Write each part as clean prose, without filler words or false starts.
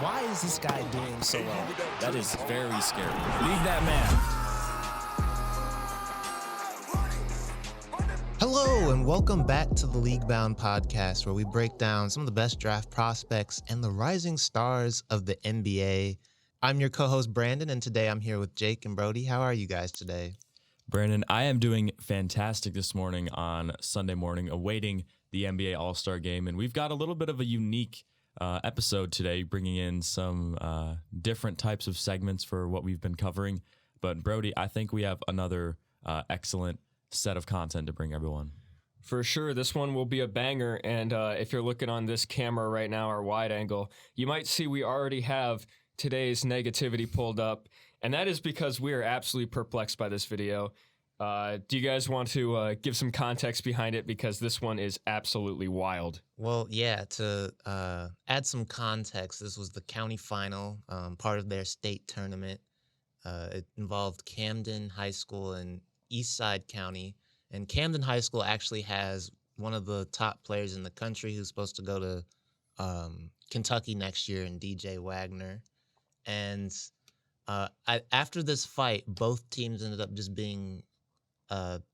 Why is this guy doing so well? That is very scary. Leave that man. Hello, and welcome back to the League Bound podcast, where we break down some of the best draft prospects and the rising stars of the NBA. I'm your co-host, Brandon, and today I'm here with Jake and Brody. How are you guys today? Brandon, I am doing fantastic this morning on Sunday morning, awaiting the NBA All-Star Game, and we've got a little bit of a unique episode today, bringing in some different types of segments for what we've been covering. But Brody, I think we have another excellent set of content to bring everyone. For sure, this one will be a banger, and if you're looking on this camera right now, our wide angle, you might see we already have today's negativity pulled up, and that is because we are absolutely perplexed by this video. Do you guys want to give some context behind it, because this one is absolutely wild? Well, yeah, to add some context, this was the county final, part of their state tournament. It involved Camden High School and Eastside County, and Camden High School actually has one of the top players in the country who's supposed to go to Kentucky next year, in DJ Wagner. And after this fight, both teams ended up just being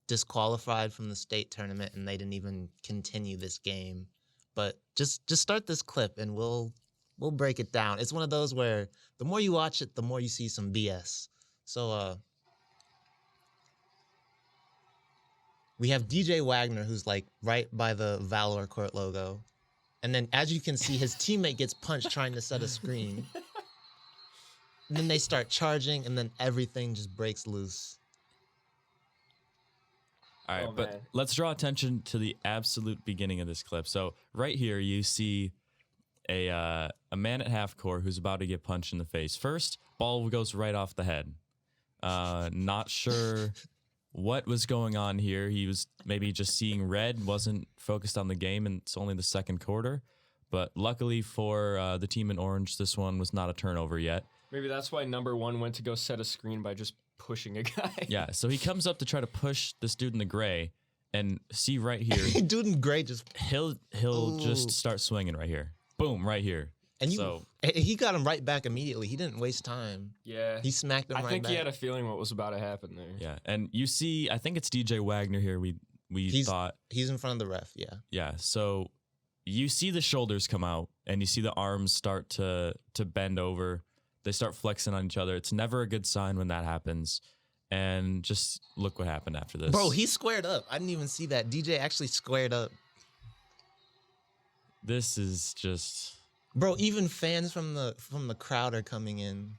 disqualified from the state tournament, and they didn't even continue this game. But just start this clip, and we'll break it down. It's one of those where the more you watch it, the more you see some BS. So we have DJ Wagner, who's like right by the Valor Court logo, and then as you can see, his teammate gets punched trying to set a screen. And then they start charging, and then everything just breaks loose. All right, but let's draw attention to the absolute beginning of this clip. So right here, you see a man at half court who's about to get punched in the face. First, ball goes right off the head. Not sure what was going on here. He was maybe just seeing red, wasn't focused on the game, and it's only the second quarter. But luckily for the team in orange, this one was not a turnover yet. Maybe that's why number one went to go set a screen by just pushing a guy. Yeah, so he comes up to try to push this dude in the gray, and see right here, Dude in gray just he'll just start swinging right here. Boom, right here. And he got him right back immediately. He didn't waste time. Yeah. He smacked him right back. I think he had a feeling what was about to happen there. Yeah, and you see, I think it's DJ Wagner here. We thought he's in front of the ref. Yeah. Yeah, so you see the shoulders come out, and you see the arms start to bend over. They start flexing on each other. It's never a good sign when that happens. And just look what happened after this. Bro, he squared up. I didn't even see that. DJ actually squared up. This is just... Bro, even fans from the crowd are coming in.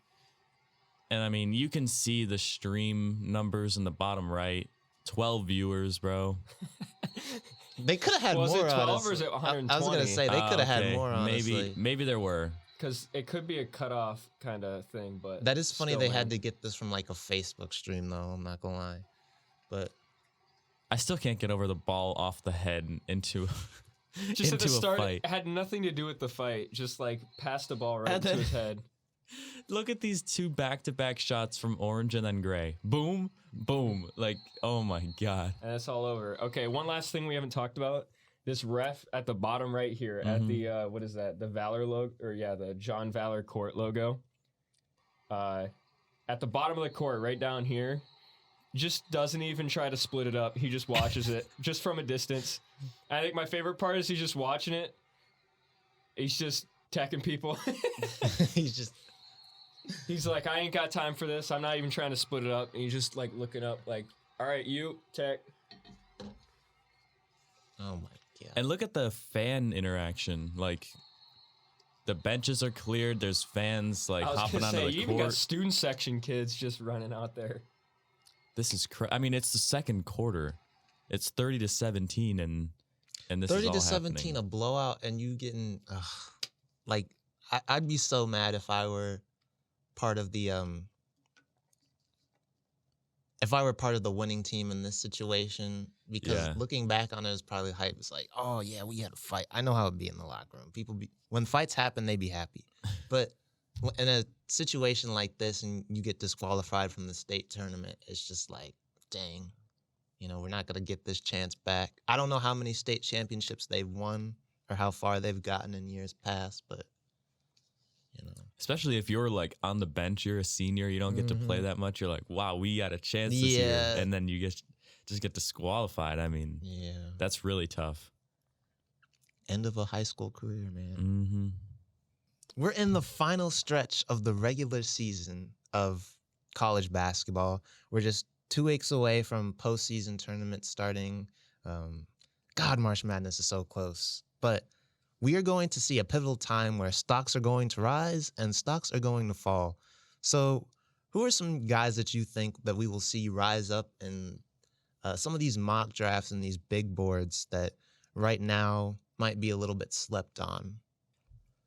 And I mean, you can see the stream numbers in the bottom right. 12 viewers, bro. They could have had more. Was it 12 honestly. or is it 120? I was going to say, they could have had more, honestly. Maybe there were. Because it could be a cutoff kind of thing, but... That is funny they had to get this from like a Facebook stream, though. I'm not going to lie. But... I still can't get over the ball off the head into... Just at the start, fight. It had nothing to do with the fight. Just like passed the ball right into his head. Look at these two back-to-back shots from orange and then gray. Boom, boom. Like, oh my God. And it's all over. Okay, one last thing we haven't talked about. This ref at the bottom right here at the, what is that? The Valor logo, or yeah, the John Valor Court logo. At the bottom of the court, right down here, just doesn't even try to split it up. He just watches it just from a distance. I think my favorite part is he's just watching it. He's just teching people. He's like, I ain't got time for this. I'm not even trying to split it up. And he's just like looking up like, all right, you tech. Oh my God. And look at the fan interaction. Like, the benches are cleared. There's fans like hopping onto the court. You even got student section kids just running out there. This is I mean, it's the second quarter. It's 30-17, and this 30 is all to 17, happening. a blowout, and you getting like I'd be so mad if I were part of the winning team in this situation, because looking back on it is probably hype. It's like, oh yeah, we had a fight. I know how it'd be in the locker room. When fights happen, they be happy. But in a situation like this, and you get disqualified from the state tournament, it's just like, dang. We're not going to get this chance back. I don't know how many state championships they've won or how far they've gotten in years past, but Especially if you're like on the bench, you're a senior, you don't get to play that much. You're like, wow, we got a chance this year, and then you just get disqualified. I mean, that's really tough. End of a high school career, man. Mm-hmm. We're in the final stretch of the regular season of college basketball. We're just 2 weeks away from postseason tournament starting. God, March Madness is so close. But we are going to see a pivotal time where stocks are going to rise and stocks are going to fall. So who are some guys that you think that we will see rise up in some of these mock drafts and these big boards that right now might be a little bit slept on?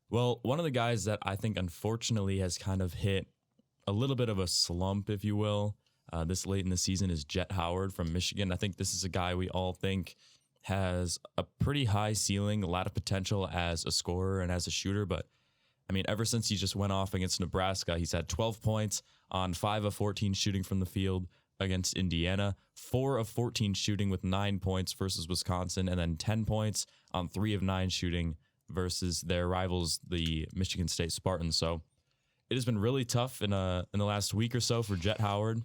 Well, one of the guys that I think unfortunately has kind of hit a little bit of a slump, if you will, this late in the season is Jet Howard from Michigan. I think this is a guy we all think has a pretty high ceiling, a lot of potential as a scorer and as a shooter. But, I mean, ever since he just went off against Nebraska, he's had 12 points on 5 of 14 shooting from the field against Indiana, 4 of 14 shooting with 9 points versus Wisconsin, and then 10 points on 3 of 9 shooting versus their rivals, the Michigan State Spartans. So it has been really tough in the last week or so for Jet Howard.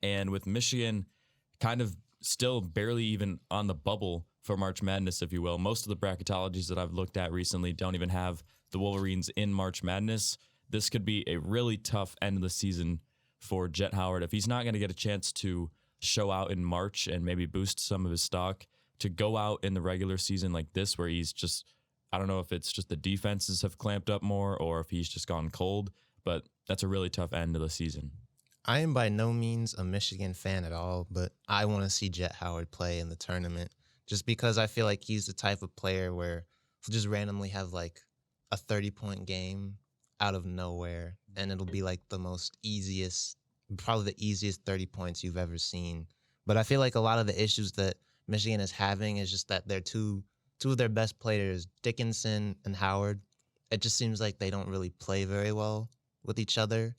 And with Michigan kind of still barely even on the bubble for March Madness, if you will. Most of the bracketologies that I've looked at recently don't even have the Wolverines in March Madness. This could be a really tough end of the season for Jet Howard. If he's not going to get a chance to show out in March and maybe boost some of his stock, to go out in the regular season like this where he's just, I don't know if it's just the defenses have clamped up more or if he's just gone cold, but that's a really tough end of the season. I am by no means a Michigan fan at all, but I want to see Jet Howard play in the tournament just because I feel like he's the type of player where he'll just randomly have like a 30-point game out of nowhere, and it'll be like the most easiest, probably the easiest 30 points you've ever seen. But I feel like a lot of the issues that Michigan is having is just that they're two of their best players, Dickinson and Howard. It just seems like they don't really play very well with each other.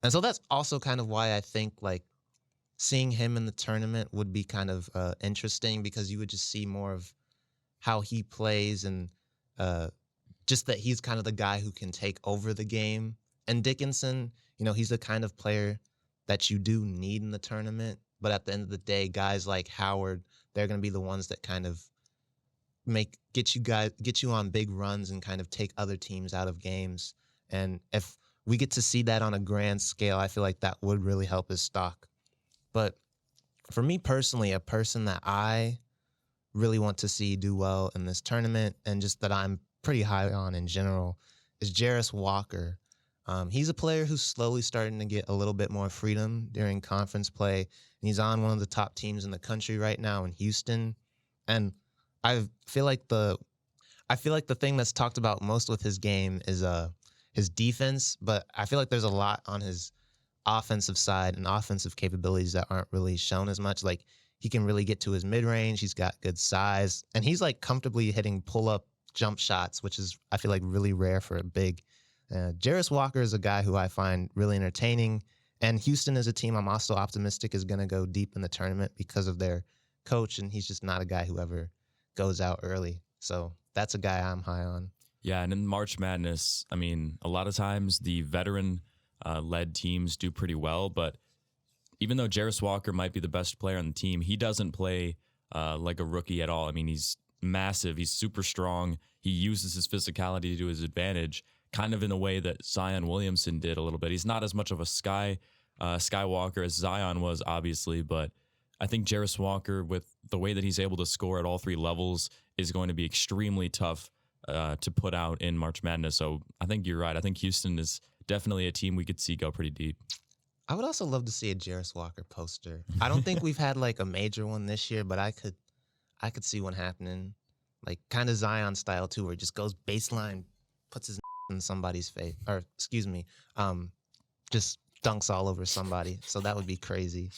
And so that's also kind of why I think like seeing him in the tournament would be kind of interesting, because you would just see more of how he plays and just that he's kind of the guy who can take over the game. And Dickinson, he's the kind of player that you do need in the tournament. But at the end of the day, guys like Howard, they're going to be the ones that kind of get you on big runs and kind of take other teams out of games. And if we get to see that on a grand scale, I feel like that would really help his stock. But for me personally, a person that I really want to see do well in this tournament and just that I'm pretty high on in general is Jarris Walker. He's a player who's slowly starting to get a little bit more freedom during conference play. And he's on one of the top teams in the country right now in Houston. And I feel like the thing that's talked about most with his game is his defense, but I feel like there's a lot on his offensive side and offensive capabilities that aren't really shown as much. Like he can really get to his mid-range. He's got good size, and he's like comfortably hitting pull-up jump shots, which is, I feel like, really rare for a big. Jarris Walker is a guy who I find really entertaining, and Houston is a team I'm also optimistic is going to go deep in the tournament because of their coach, and he's just not a guy who ever goes out early. So that's a guy I'm high on. Yeah, and in March Madness, I mean, a lot of times the veteran-led teams do pretty well, but even though Jarris Walker might be the best player on the team, he doesn't play like a rookie at all. I mean, he's massive. He's super strong. He uses his physicality to his advantage, kind of in a way that Zion Williamson did a little bit. He's not as much of a Skywalker as Zion was, obviously, but I think Jarris Walker, with the way that he's able to score at all 3 levels, is going to be extremely tough to put out in March Madness. So I think you're right. I think Houston is definitely a team we could see go pretty deep. I would also love to see a Jarris Walker poster. I don't think we've had like a major one this year, but I could see one happening, like kind of Zion style too, where he just goes baseline, puts his in somebody's face, or excuse me, just dunks all over somebody. So that would be crazy.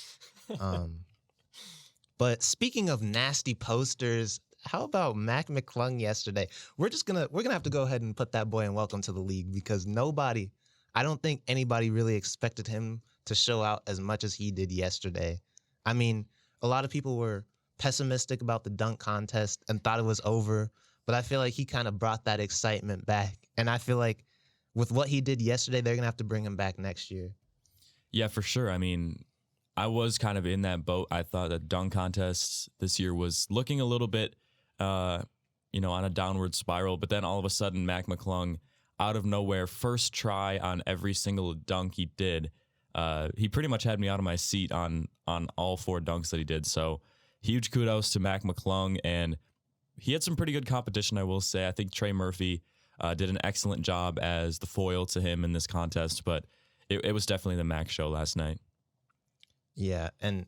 But speaking of nasty posters, how about Mac McClung yesterday? We're gonna have to go ahead and put that boy in welcome to the league, because I don't think anybody really expected him to show out as much as he did yesterday. I mean, a lot of people were pessimistic about the dunk contest and thought it was over, but I feel like he kind of brought that excitement back. And I feel like with what he did yesterday, they're going to have to bring him back next year. Yeah, for sure. I mean, I was kind of in that boat. I thought that dunk contest this year was looking a little bit, on a downward spiral. But then all of a sudden, McClung, out of nowhere, first try on every single dunk he did. He pretty much had me out of my seat on all 4 dunks that he did. So huge kudos to McClung. And he had some pretty good competition, I will say. I think Trey Murphy did an excellent job as the foil to him in this contest. But it was definitely the Mac show last night. Yeah, and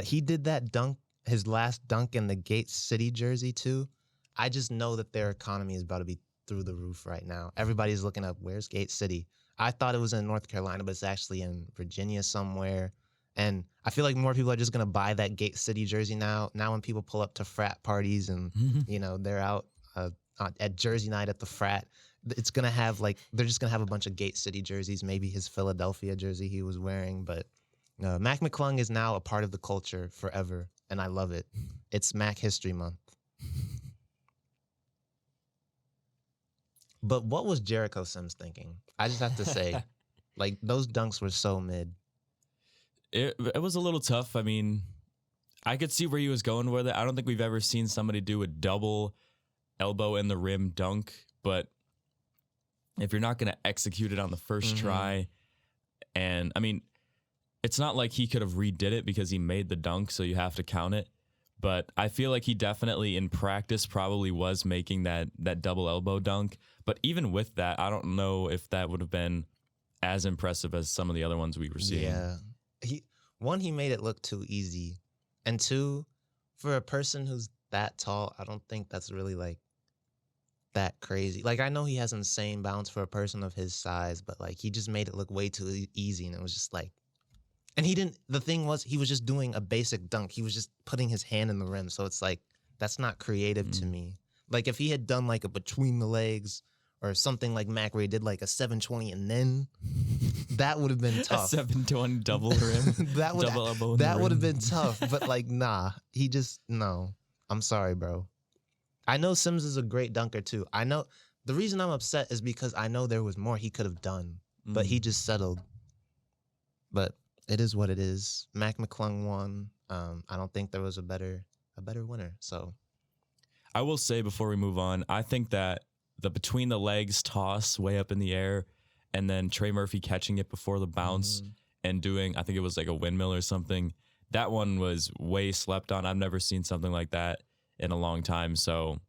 he did that dunk, his last dunk in the Gate City jersey too. I just know that their economy is about to be through the roof right now. Everybody's looking up, where's Gate City? I thought it was in North Carolina, but it's actually in Virginia somewhere. And I feel like more people are just going to buy that Gate City jersey now. Now when people pull up to frat parties and, they're out at Jersey night at the frat, it's going to have they're just going to have a bunch of Gate City jerseys, maybe his Philadelphia jersey he was wearing, but McClung is now a part of the culture forever, and I love it. It's Mac History Month. But what was Jericho Sims thinking? I just have to say, those dunks were so mid. It was a little tough. I mean, I could see where he was going with it. I don't think we've ever seen somebody do a double elbow in the rim dunk, but if you're not going to execute it on the first try, and I mean, it's not like he could have redid it because he made the dunk, so you have to count it. But I feel like he definitely in practice probably was making that double elbow dunk. But even with that, I don't know if that would have been as impressive as some of the other ones we were seeing. Yeah. He made it look too easy. And 2, for a person who's that tall, I don't think that's really that crazy. I know he has insane bounce for a person of his size, but he just made it look way too easy, and it was just and he didn't, the thing was, he was just doing a basic dunk. He was just putting his hand in the rim. So it's that's not creative to me. If he had done a between the legs or something like Mac where he did a 720 and then, that would have been tough. A 720 double rim. Double elbow. That would have been tough. But nah, no. I'm sorry, bro. I know Sims is a great dunker too. I know the reason I'm upset is because I know there was more he could have done, but he just settled. But it is what it is. McClung won. I don't think there was a better winner. So, I will say before we move on, I think that the between the legs toss way up in the air, and then Trey Murphy catching it before the bounce and doing, I think it was a windmill or something. That one was way slept on. I've never seen something like that in a long time. So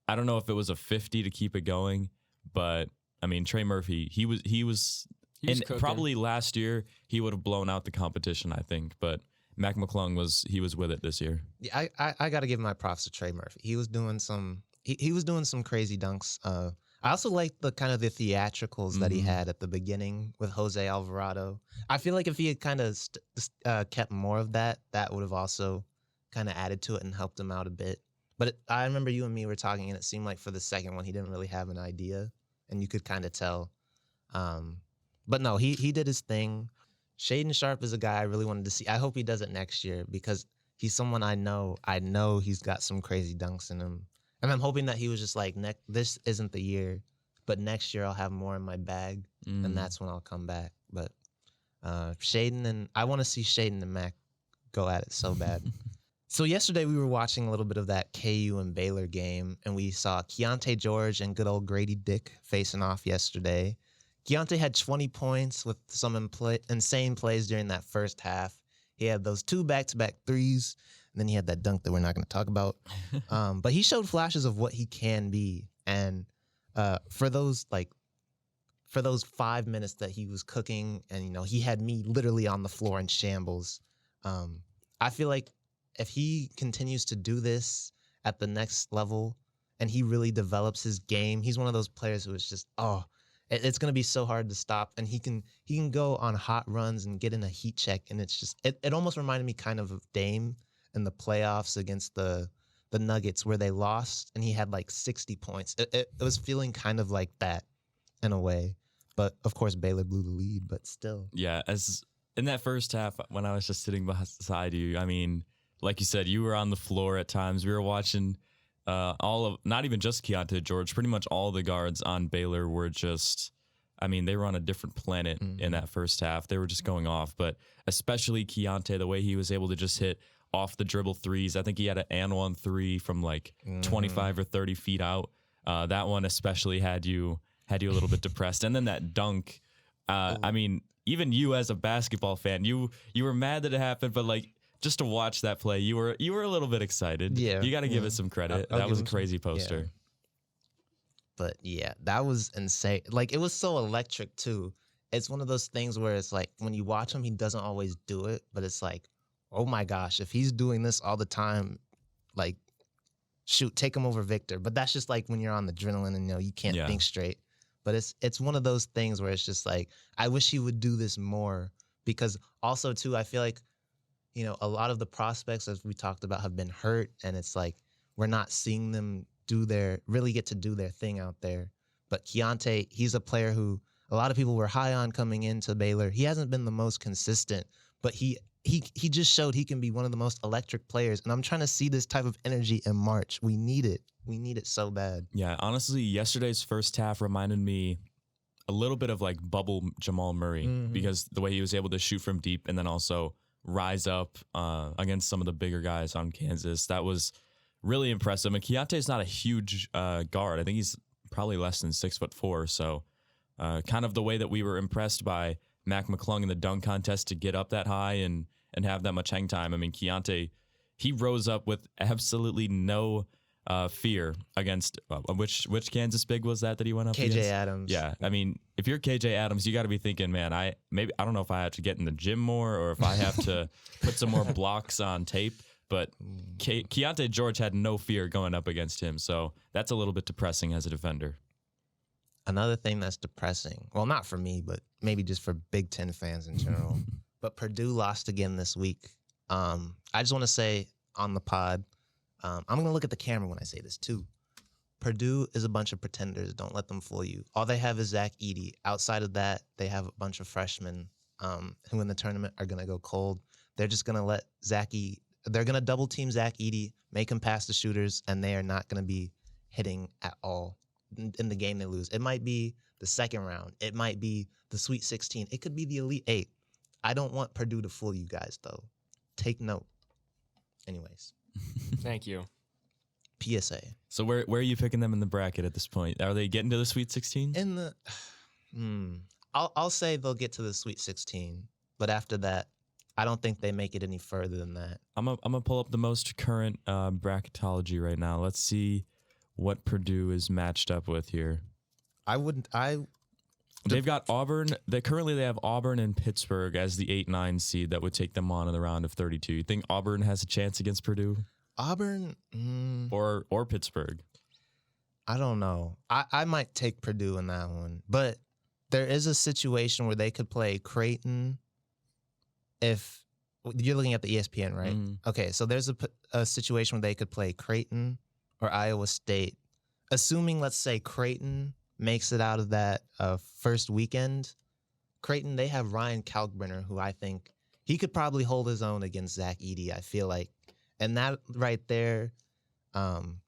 I don't know if it was a 50 to keep it going, but I mean Trey Murphy, he was and probably last year he would have blown out the competition, I think, but McClung was with it this year. Yeah, I got to give my props to Trey Murphy. He was doing some he was doing some crazy dunks. I also liked the kind of the theatricals that he had at the beginning with Jose Alvarado. I feel like if he had kind of kept more of that, that would have also kind of added to it and helped him out a bit. But I remember you and me were talking, and it seemed like for the second one he didn't really have an idea, and you could kind of tell. But no, he did his thing. Shaedon Sharpe is a guy I really wanted to see. I hope he does it next year because he's someone I know. I know he's got some crazy dunks in him. And I'm hoping that he was just this isn't the year, but next year I'll have more in my bag, and that's when I'll come back. But Shaedon, and I want to see Shaedon and Mac go at it so bad. So yesterday we were watching a little bit of that KU and Baylor game, and we saw Keyonte George and good old Gradey Dick facing off yesterday. Keyonte had 20 points with some insane plays during that first half. He had those 2 back-to-back threes, and then he had that dunk that we're not going to talk about. But he showed flashes of what he can be. And for those 5 minutes that he was cooking, and he had me literally on the floor in shambles. I feel like if he continues to do this at the next level, and he really develops his game, he's one of those players who is just it's going to be so hard to stop, and he can go on hot runs and get in a heat check, and it's just it almost reminded me kind of Dame in the playoffs against the Nuggets where they lost, and he had 60 points. It was feeling kind of like that in a way, but of course Baylor blew the lead, but still. Yeah, as in that first half when I was just sitting beside you, I mean, like you said, you were on the floor at times. We were watching not even just Keyonte George, pretty much all the guards on Baylor were just, I mean, they were on a different planet in that first half. They were just going off, but especially Keyonte, the way he was able to just hit off the dribble threes. I think he had an and 1 3 from like 25 or 30 feet out. That one especially had you a little bit depressed. And then that dunk, I mean, even you as a basketball fan, you were mad that it happened, but like just to watch that play, you were a little bit excited. Yeah, you got to give it some credit. I'll that was a give him crazy poster. Yeah. But yeah, that was insane. Like it was so electric too. It's one of those things where it's like when you watch him, he doesn't always do it, but it's like, oh my gosh, if he's doing this all the time, like, shoot, take him over Victor. But that's just like when you're on the adrenaline and you can't think straight. But it's one of those things where it's just like, I wish he would do this more because also too, I feel like, a lot of the prospects, as we talked about, have been hurt, and it's like we're not seeing them really get to do their thing out there. But Keyonte, he's a player who a lot of people were high on coming into Baylor. He hasn't been the most consistent, but he just showed he can be one of the most electric players. And I'm trying to see this type of energy in March. We need it. We need it so bad. Yeah, honestly, yesterday's first half reminded me a little bit of like bubble Jamal Murray because the way he was able to shoot from deep and then also rise up against some of the bigger guys on Kansas. That was really impressive. And Keyonte's not a huge guard. I think he's probably less than 6'4". So kind of the way that we were impressed by McClung in the dunk contest to get up that high and have that much hang time. I mean, Keyonte, he rose up with absolutely no fear against which Kansas big was that he went up against? KJ Adams. Yeah, I mean, if you're KJ Adams, you got to be thinking, man, I don't know if I have to get in the gym more or if I have to put some more blocks on tape. But Keyonte George had no fear going up against him, so that's a little bit depressing as a defender. Another thing that's depressing, well, not for me, but maybe just for Big Ten fans in general, but Purdue lost again this week. I just want to say on the pod, I'm going to look at the camera when I say this too. Purdue is a bunch of pretenders. Don't let them fool you. All they have is Zach Edey. Outside of that, they have a bunch of freshmen who in the tournament are going to go cold. They're just going to let they're going to double team Zach Edey, make him pass the shooters, and they are not going to be hitting at all in the game they lose. It might be the second round. It might be the Sweet 16. It could be the Elite 8. I don't want Purdue to fool you guys, though. Take note. Anyways. Thank you. PSA. So where are you picking them in the bracket at this point? Are they getting to the Sweet 16? In the, I'll say they'll get to the Sweet 16, but after that, I don't think they make it any further than that. I'm gonna pull up the most current bracketology right now. Let's see what Purdue is matched up with here. They've got Auburn. They have Auburn and Pittsburgh as the 8-9 seed that would take them on in the round of 32. You think Auburn has a chance against Purdue? Auburn or Pittsburgh? I don't know. I might take Purdue in that one, but there is a situation where they could play Creighton. If you're looking at the ESPN, right? Okay, so there's a situation where they could play Creighton or Iowa State. Assuming, let's say, Creighton makes it out of that first weekend. Creighton, they have Ryan Kalkbrenner, who I think he could probably hold his own against Zach Edey, I feel like. And that right there, even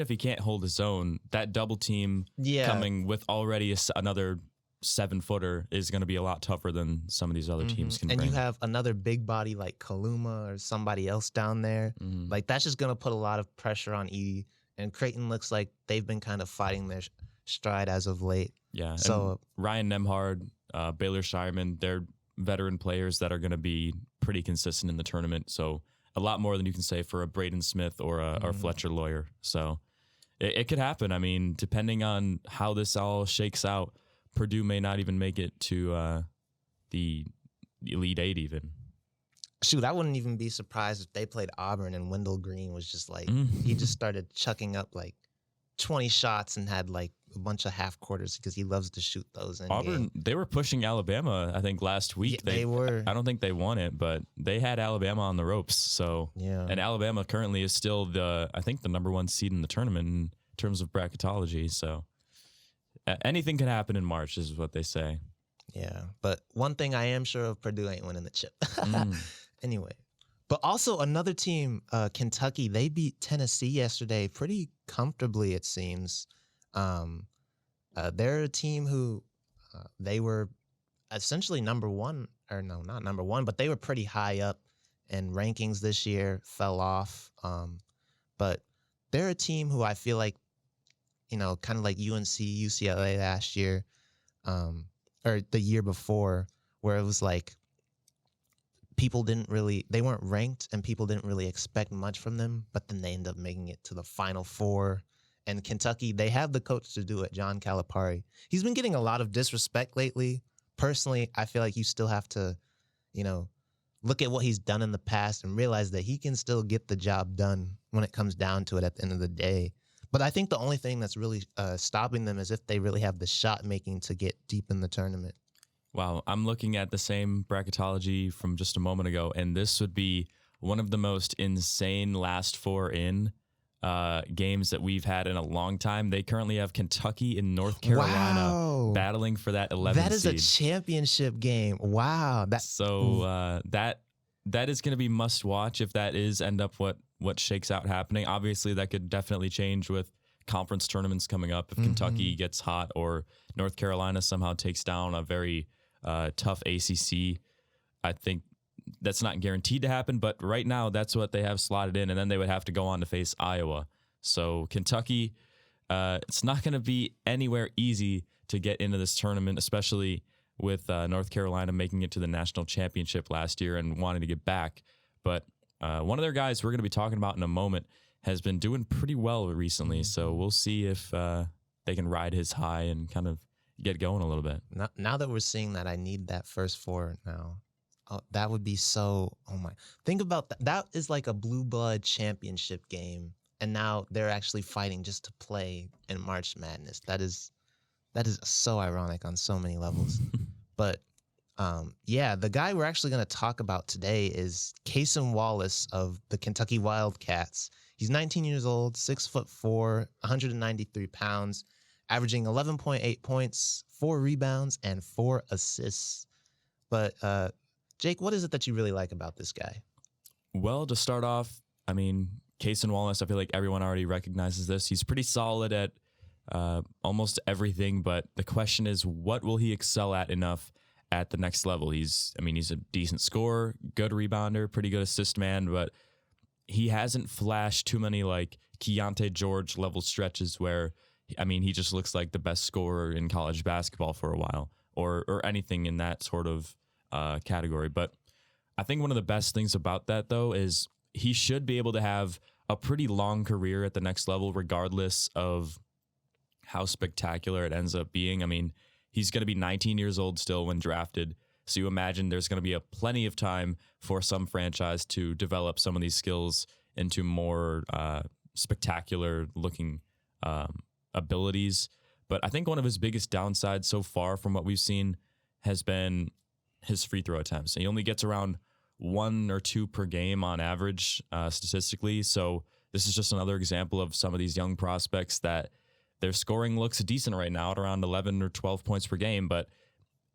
if he can't hold his own, that double team coming with already another 7-footer is going to be a lot tougher than some of these other teams can bring. And you have another big body like Kaluma or somebody else down there. Like, that's just going to put a lot of pressure on Edey. And Creighton looks like they've been kind of fighting their stride as of late. Yeah. So Ryan Nemhard, Baylor Shireman, they're veteran players that are going to be pretty consistent in the tournament. So a lot more than you can say for a Braden Smith or a Fletcher Lawyer. So it could happen. I mean, depending on how this all shakes out, Purdue may not even make it to the Elite 8 even. Shoot, I wouldn't even be surprised if they played Auburn and Wendell Green was just like, he just started chucking up like 20 shots and had like a bunch of half quarters because he loves to shoot those. Auburn, they were pushing Alabama, I think, last week. Yeah, they were. I don't think they won it, but they had Alabama on the ropes. So, yeah. And Alabama currently is still the number 1 seed in the tournament in terms of bracketology. So anything can happen in March is what they say. Yeah, but one thing I am sure of, Purdue ain't winning the chip. Anyway, But also another team, Kentucky, they beat Tennessee yesterday pretty comfortably, it seems. They're a team who they were essentially number one, or no, not number one, but they were pretty high up in rankings this year, fell off. But they're a team who I feel like, kind of like UNC, UCLA last year, or the year before, where it was like they weren't ranked and people didn't really expect much from them, but then they end up making it to the Final Four. And Kentucky, they have the coach to do it, John Calipari. He's been getting a lot of disrespect lately. Personally, I feel like you still have to, look at what he's done in the past and realize that he can still get the job done when it comes down to it at the end of the day. But I think the only thing that's really stopping them is if they really have the shot making to get deep in the tournament. Wow, I'm looking at the same bracketology from just a moment ago, and this would be one of the most insane last four in games that we've had in a long time. They currently have Kentucky and North Carolina battling for that 11th That is seed. a championship game. Wow. That is going to be must watch if that is end up what shakes out happening. Obviously, that could definitely change with conference tournaments coming up. If Kentucky gets hot or North Carolina somehow takes down a very tough ACC, I think that's not guaranteed to happen, but right now that's what they have slotted in, and then they would have to go on to face Iowa. So Kentucky, it's not going to be anywhere easy to get into this tournament, especially with North Carolina making it to the national championship last year and wanting to get back. But one of their guys we're going to be talking about in a moment has been doing pretty well recently, so we'll see if they can ride his high and kind of get going a little bit. Now that we're seeing that, I need that first four now. Oh, that would be so. Oh my! Think about that. That is like a blue blood championship game, and now they're actually fighting just to play in March Madness. That is so ironic on so many levels. But the guy we're actually going to talk about today is Cason Wallace of the Kentucky Wildcats. He's 19 years old, 6'4", 193 pounds, averaging 11.8 points, 4 rebounds, and 4 assists. But Jake, what is it that you really like about this guy? Well, to start off, I mean, Cason Wallace, I feel like everyone already recognizes this. He's pretty solid at almost everything, but the question is, what will he excel at enough at the next level? He's a decent scorer, good rebounder, pretty good assist man, but he hasn't flashed too many like Keyonte George level stretches where, he just looks like the best scorer in college basketball for a while, or anything in that sort of category. But I think one of the best things about that, though, is he should be able to have a pretty long career at the next level, regardless of how spectacular it ends up being. He's going to be 19 years old still when drafted. So you imagine there's going to be plenty of time for some franchise to develop some of these skills into more spectacular looking abilities. But I think one of his biggest downsides so far from what we've seen has been his free throw attempts. He only gets around 1 or 2 per game on average statistically. So this is just another example of some of these young prospects that their scoring looks decent right now at around 11 or 12 points per game. But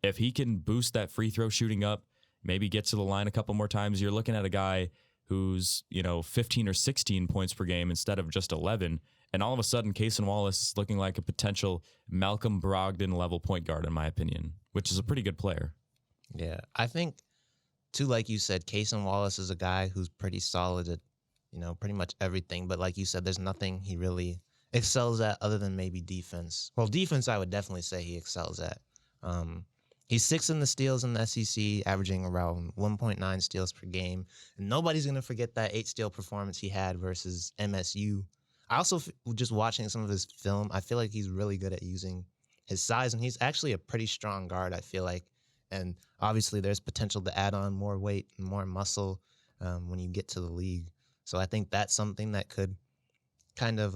if he can boost that free throw shooting up, maybe get to the line a couple more times, you're looking at a guy who's, 15 or 16 points per game instead of just 11. And all of a sudden, Cason Wallace is looking like a potential Malcolm Brogdon level point guard, in my opinion, which is a pretty good player. Yeah, I think, too, like you said, Cason Wallace is a guy who's pretty solid at, pretty much everything. But like you said, there's nothing he really excels at other than maybe defense. Well, defense, I would definitely say he excels at. He's 6th in the steals in the SEC, averaging around 1.9 steals per game. And nobody's going to forget that 8-steal performance he had versus MSU. I also, just watching some of his film, I feel like he's really good at using his size. And he's actually a pretty strong guard, I feel like. And obviously there's potential to add on more weight and more muscle when you get to the league. So I think that's something that could kind of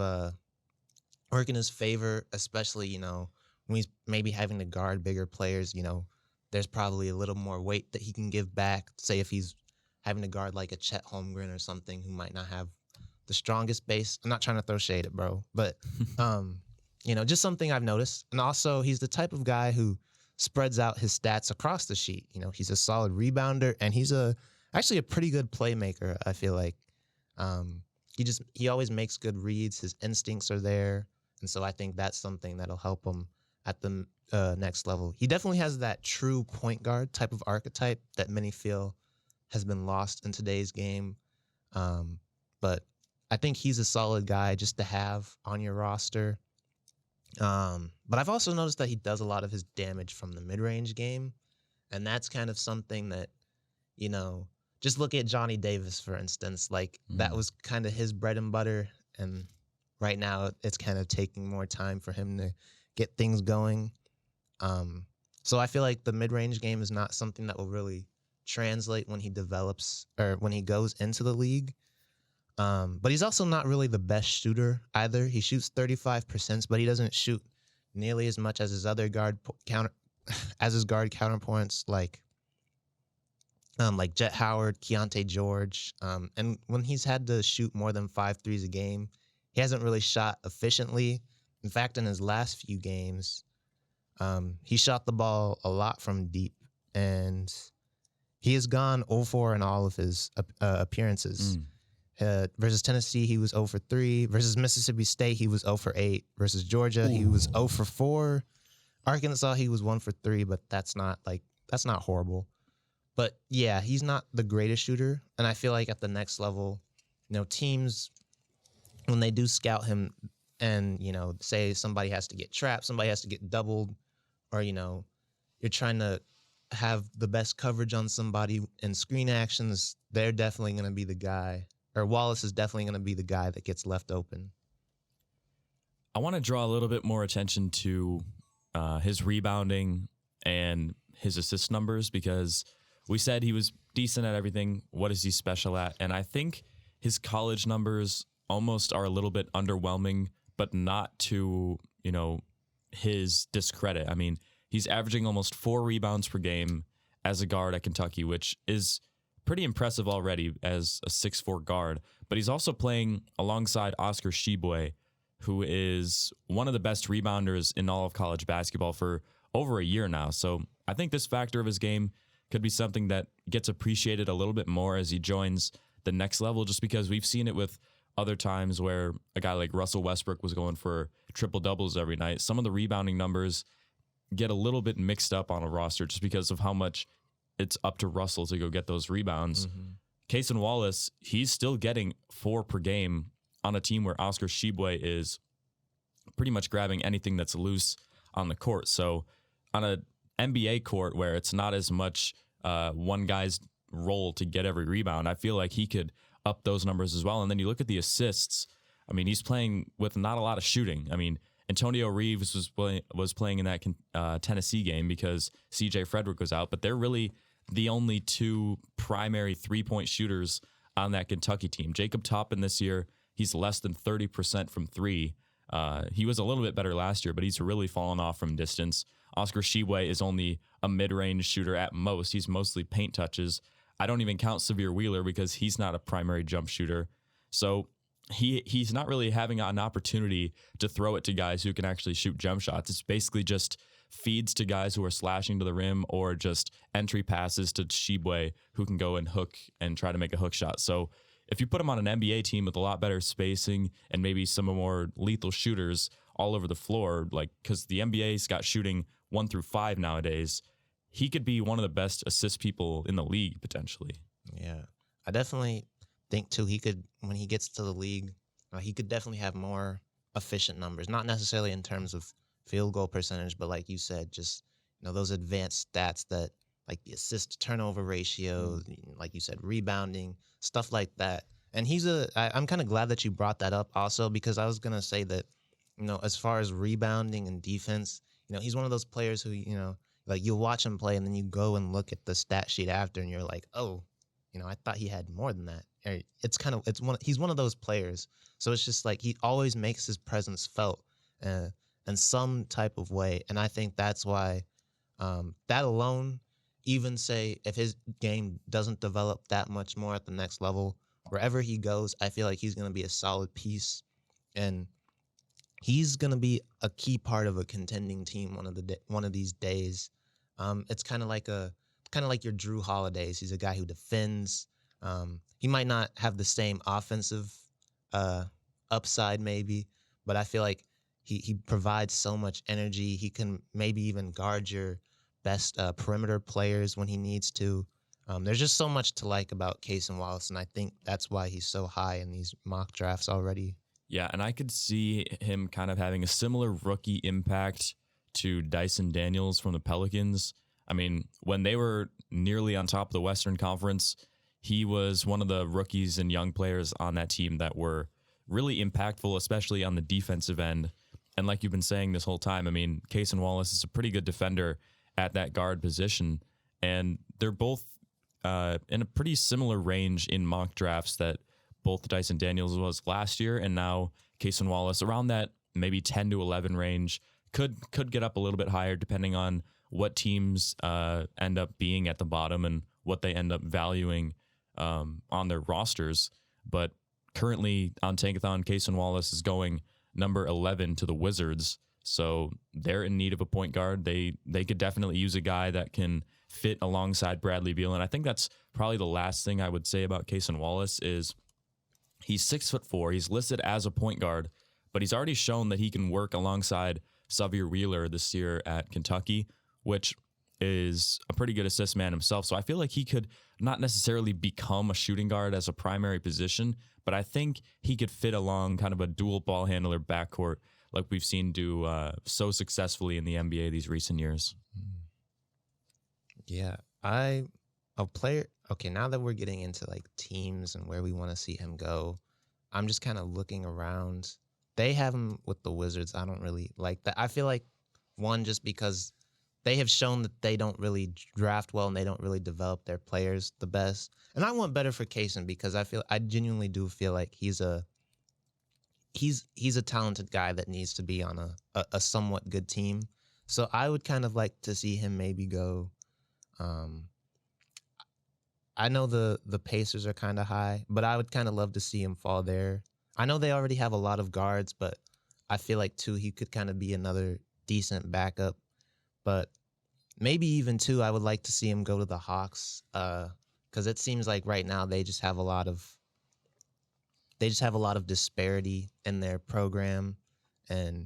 work in his favor, especially, when he's maybe having to guard bigger players. There's probably a little more weight that he can give back. Say if he's having to guard like a Chet Holmgren or something who might not have the strongest base. I'm not trying to throw shade at bro, but, just something I've noticed. And also he's the type of guy who spreads out his stats across the sheet. He's a solid rebounder, and he's a actually a pretty good playmaker. I feel like he always makes good reads. His instincts are there, and so I think that's something that'll help him at the next level. He definitely has that true point guard type of archetype that many feel has been lost in today's game. But I think he's a solid guy just to have on your roster. But I've also noticed that he does a lot of his damage from the mid-range game, and that's kind of something that, just look at Johnny Davis, for instance. Like, that was kind of his bread and butter, and right now it's kind of taking more time for him to get things going. So I feel like the mid-range game is not something that will really translate when he develops or when he goes into the league. But he's also not really the best shooter either. He shoots 35%, but he doesn't shoot nearly as much as his other guard counterpoints like Jet Howard, Keyonte George. And when he's had to shoot more than 5 threes a game, he hasn't really shot efficiently. In fact, in his last few games, he shot the ball a lot from deep, and he has gone 0-4 in all of his appearances. Versus Tennessee, he was 0 for 3. Versus Mississippi State, he was 0 for 8. Versus Georgia, he was 0 for 4. Arkansas, he was 1 for 3, but that's not horrible. But yeah, he's not the greatest shooter, and I feel like at the next level, teams, when they do scout him and, say somebody has to get trapped, somebody has to get doubled, or, you're trying to have the best coverage on somebody in screen actions, they're definitely going to be the guy, or Wallace is definitely going to be the guy that gets left open. I want to draw a little bit more attention to his rebounding and his assist numbers, because we said he was decent at everything. What is he special at? And I think his college numbers almost are a little bit underwhelming, but not to, his discredit. I mean, he's averaging almost 4 rebounds per game as a guard at Kentucky, which is pretty impressive already as a 6'4" guard. But he's also playing alongside Oscar Tshiebwe, who is one of the best rebounders in all of college basketball for over a year now. So I think this factor of his game could be something that gets appreciated a little bit more as he joins the next level, just because we've seen it with other times where a guy like Russell Westbrook was going for triple doubles every night. Some of the rebounding numbers get a little bit mixed up on a roster just because of how much it's up to Russell to go get those rebounds. Cason Wallace, he's still getting 4 per game on a team where Oscar Tshiebwe is pretty much grabbing anything that's loose on the court. So on an NBA court where it's not as much one guy's role to get every rebound, I feel like he could up those numbers as well. And then you look at the assists. I mean, he's playing with not a lot of shooting. I mean, Antonio Reeves was playing in that Tennessee game because C.J. Frederick was out, but they're really the only 2 primary 3-point shooters on that Kentucky team. Jacob Toppin this year, he's less than 30% from 3. He was a little bit better last year, but he's really fallen off from distance. Oscar Tshiebwe is only a mid-range shooter at most. He's mostly paint touches. I don't even count Severe Wheeler because he's not a primary jump shooter. So he's not really having an opportunity to throw it to guys who can actually shoot jump shots. It's basically just feeds to guys who are slashing to the rim or just entry passes to Tshiebwe who can go and hook and try to make a hook shot. So if you put him on an NBA team with a lot better spacing and maybe some more lethal shooters all over the floor, like because the NBA's got shooting 1 through 5 nowadays, he could be one of the best assist people in the league potentially. Yeah, I definitely think too he could, when he gets to the league, he could definitely have more efficient numbers. Not necessarily in terms of field goal percentage, but like you said, just those advanced stats that like the assist to turnover ratio, like you said, rebounding, stuff like that. And I'm kind of glad that you brought that up also, because I was gonna say that as far as rebounding and defense, he's one of those players who like you'll watch him play and then you go and look at the stat sheet after and you're like, oh, I thought he had more than that. He's one of those players. So it's just like he always makes his presence felt in some type of way. And I think that's why that alone, even say if his game doesn't develop that much more at the next level, wherever he goes, I feel like he's going to be a solid piece. And he's going to be a key part of a contending team one of these days. It's kind of like a kind of like your Drew Holidays. He's a guy who defends. He might not have the same offensive upside maybe, but I feel like he provides so much energy. He can maybe even guard your best perimeter players when he needs to. There's just so much to like about Cason Wallace, and I think that's why he's so high in these mock drafts already. Yeah, and I could see him kind of having a similar rookie impact to Dyson Daniels from the Pelicans. I mean, when they were nearly on top of the Western Conference, he was one of the rookies and young players on that team that were really impactful, especially on the defensive end. And like you've been saying this whole time, I mean, Cason Wallace is a pretty good defender at that guard position, and they're both in a pretty similar range in mock drafts that both Dyson Daniels was last year, and now Cason Wallace around that maybe 10 to 11 range. Could get up a little bit higher depending on what teams end up being at the bottom and what they end up valuing on their rosters. But currently on Tankathon, Cason Wallace is going number 11 to the Wizards, so they're in need of a point guard. They could definitely use a guy that can fit alongside Bradley Beal, and I think that's probably the last thing I would say about Cason Wallace is he's 6'4". He's listed as a point guard, but he's already shown that he can work alongside Xavier Wheeler this year at Kentucky, which is a pretty good assist man himself. So I feel like he could not necessarily become a shooting guard as a primary position, but I think he could fit along kind of a dual ball handler backcourt like we've seen do so successfully in the NBA these recent years. Yeah, okay, now that we're getting into like teams and where we want to see him go, I'm just kind of looking around. They have him with the Wizards. I don't really like that. I feel like, one, just because they have shown that they don't really draft well and they don't really develop their players the best. And I want better for Cason because I genuinely do feel like he's a talented guy that needs to be on a somewhat good team. So I would kind of like to see him maybe go. I know the Pacers are kind of high, but I would kind of love to see him fall there. I know they already have a lot of guards, but I feel like, too, he could kind of be another decent backup. But maybe even, too, I would like to see him go to the Hawks because it seems like right now they just have a lot of disparity in their program. And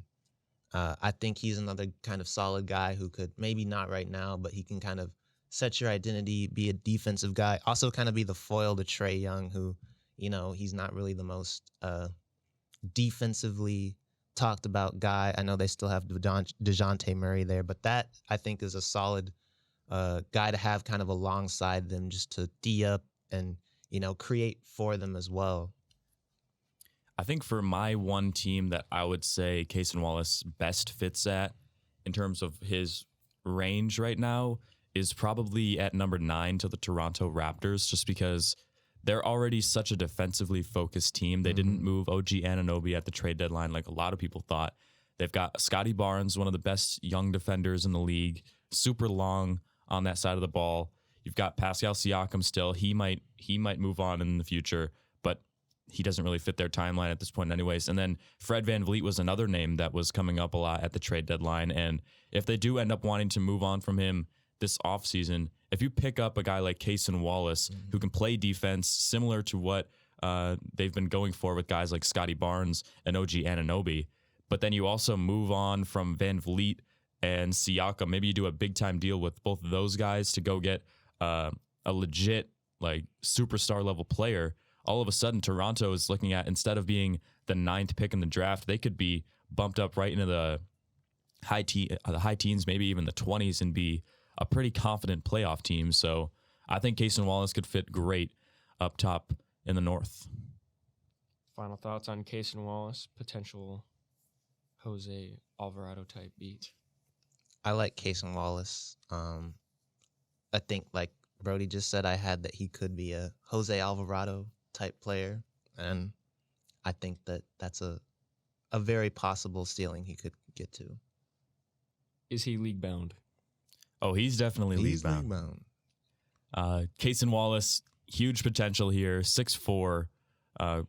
I think he's another kind of solid guy who could, maybe not right now, but he can kind of set your identity, be a defensive guy, also kind of be the foil to Trae Young, who, you know, he's not really the most defensively talked about guy. I know they still have DeJounte Murray there, but that, I think, is a solid guy to have kind of alongside them just to D up and, you know, create for them as well. I think for my one team that I would say Cason Wallace best fits at in terms of his range right now is probably at number 9 to the Toronto Raptors, just because they're already such a defensively focused team. They didn't move OG Anunoby at the trade deadline like a lot of people thought. They've got Scotty Barnes, one of the best young defenders in the league, super long on that side of the ball. You've got Pascal Siakam still. He might move on in the future, but he doesn't really fit their timeline at this point anyways. And then Fred VanVleet was another name that was coming up a lot at the trade deadline. And if they do end up wanting to move on from him this offseason, if you pick up a guy like Cason Wallace who can play defense similar to what they've been going for with guys like Scotty Barnes and OG Anunoby, but then you also move on from VanVleet and Siakam, maybe you do a big-time deal with both of those guys to go get a legit like superstar level player, all of a sudden Toronto is looking at, instead of being the 9th pick in the draft, they could be bumped up right into the high teens, maybe even the 20s, and be a pretty confident playoff team. So I think Cason Wallace could fit great up top in the North. Final thoughts on Cason Wallace, potential Jose Alvarado type beat? I like Cason Wallace. I think, like Brody just said, I had that he could be a Jose Alvarado type player, and I think that that's a very possible ceiling he could get to. Is he league bound? Oh, he's definitely league bound. Cason Wallace, huge potential here, 6'4",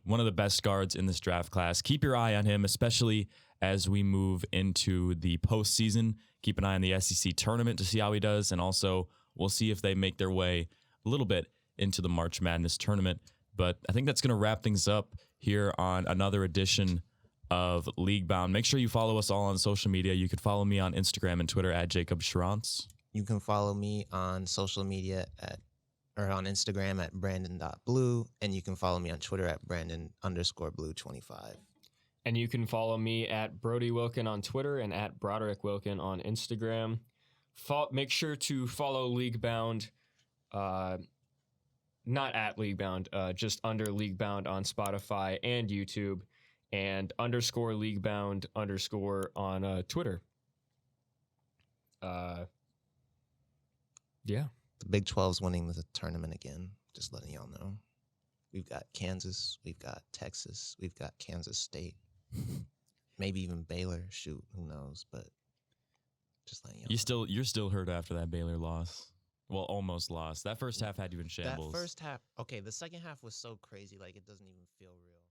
one of the best guards in this draft class. Keep your eye on him, especially as we move into the postseason. Keep an eye on the SEC tournament to see how he does, and also we'll see if they make their way a little bit into the March Madness tournament. But I think that's going to wrap things up here on another edition of League Bound. Make sure you follow us all on social media. You can follow me on Instagram and Twitter at Jacob Schrantz. You can follow me on social media on Instagram at Branden.Blue, and you can follow me on Twitter at Branden_Blue25. And you can follow me at Broderick Wilken on Twitter and at Broderick Wilken on Instagram. Make sure to follow League Bound, not at League Bound, just under League Bound on Spotify and YouTube, and _League Bound _ on Twitter. Yeah. The Big 12's winning the tournament again, just letting y'all know. We've got Kansas, we've got Texas, we've got Kansas State. Maybe even Baylor. Shoot, who knows? But just letting y'all know. You're still hurt after that Baylor loss. Well, almost lost. That first half had you in shambles. That first half, okay, the second half was so crazy, like it doesn't even feel real.